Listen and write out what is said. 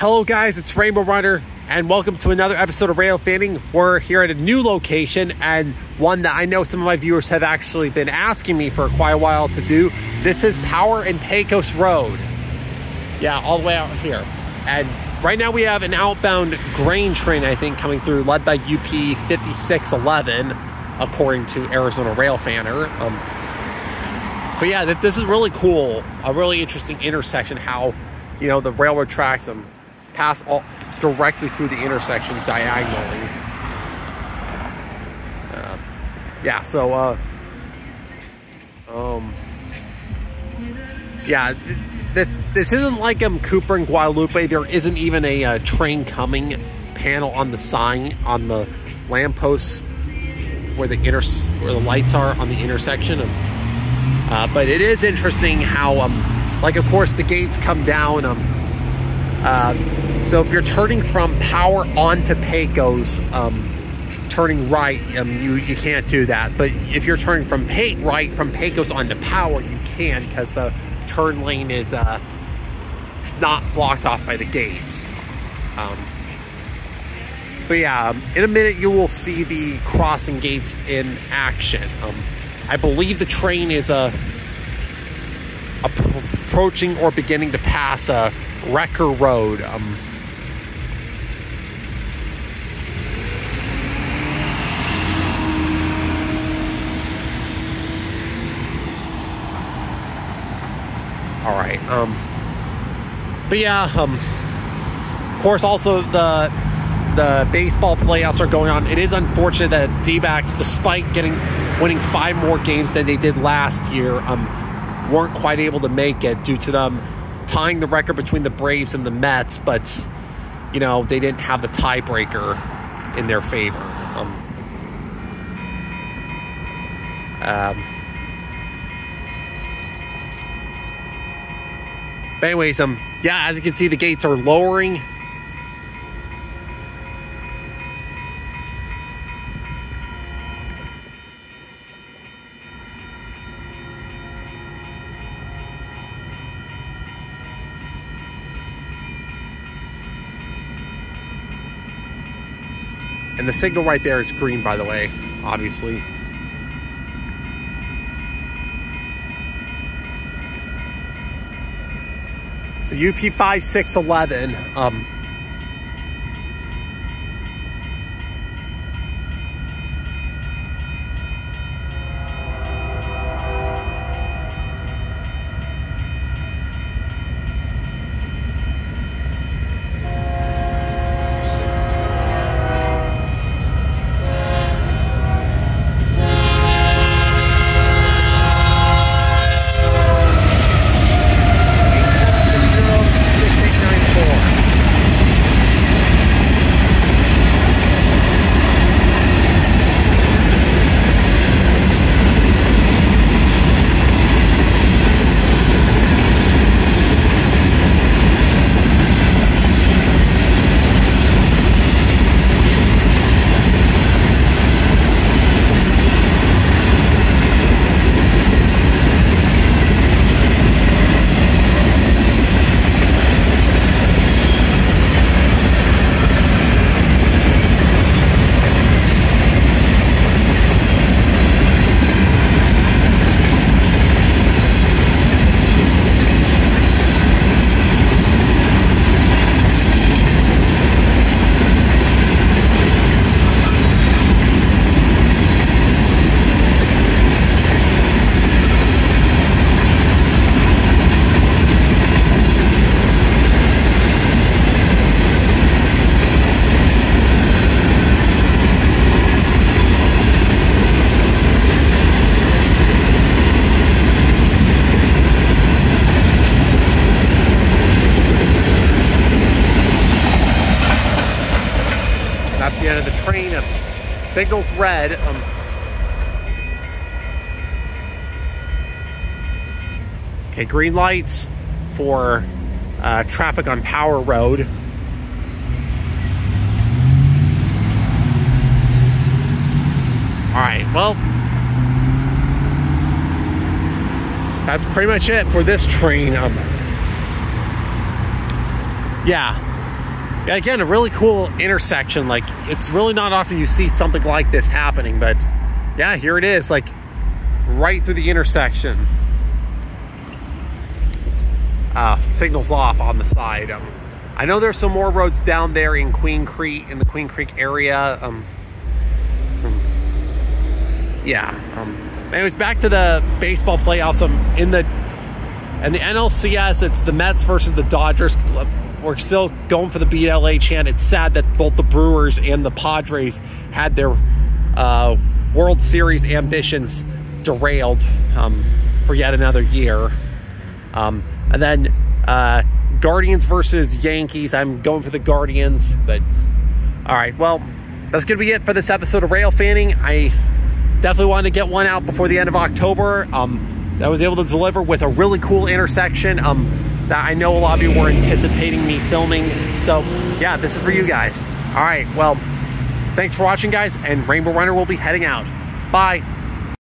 Hello guys, it's Rainbow Runner, and welcome to another episode of Railfanning. We're here at a new location, and one that I know some of my viewers have actually been asking me for quite a while to do. This is Power and Pecos Road. Yeah, all the way out here. And right now we have an outbound grain train, I think, coming through, led by UP 5611, according to Arizona Railfanner. But yeah, this is really cool, a really interesting intersection, how, you know, the railroad tracks pass all directly through the intersection diagonally. This isn't like Cooper and Guadalupe. There isn't even a train coming panel on the sign on the lampposts where the lights are on the intersection. But it is interesting how, like, of course, the gates come down. So if you're turning from Power onto Pecos, turning right, you can't do that. But if you're turning from right from Pecos onto Power, you can, because the turn lane is not blocked off by the gates. But yeah, in a minute you will see the crossing gates in action. I believe the train is approaching or beginning to pass Wrecker Road. All right. But yeah. Of course, also the baseball playoffs are going on. It is unfortunate that D-backs, despite winning 5 more games than they did last year, weren't quite able to make it due to them tying the record between the Braves and the Mets, but, you know, they didn't have the tiebreaker in their favor. But anyways, yeah, as you can see, the gates are lowering. And the signal right there is green, by the way, obviously. So UP 5611, that's the end of the train. Signal's red. Okay, green lights for traffic on Power Road. All right, well, that's pretty much it for this train. Yeah, Yeah, again, a really cool intersection. Like, it's really not often you see something like this happening, but yeah, here it is, like right through the intersection. Signals off on the side. I know there's some more roads down there in Queen Creek, in the Queen Creek area. Anyways, back to the baseball playoffs. In the NLCS, it's the Mets versus the Dodgers. We're still going for the Beat LA chant. It's sad that both the Brewers and the Padres had their World Series ambitions derailed for yet another year. And then Guardians versus Yankees. I'm going for the Guardians, but all right. Well, that's going to be it for this episode of Railfanning. I definitely wanted to get one out before the end of October. I was able to deliver with a really cool intersection that I know a lot of you were anticipating me filming. So yeah, this is for you guys. All right, well, thanks for watching, guys, and Rainbow Runner will be heading out. Bye.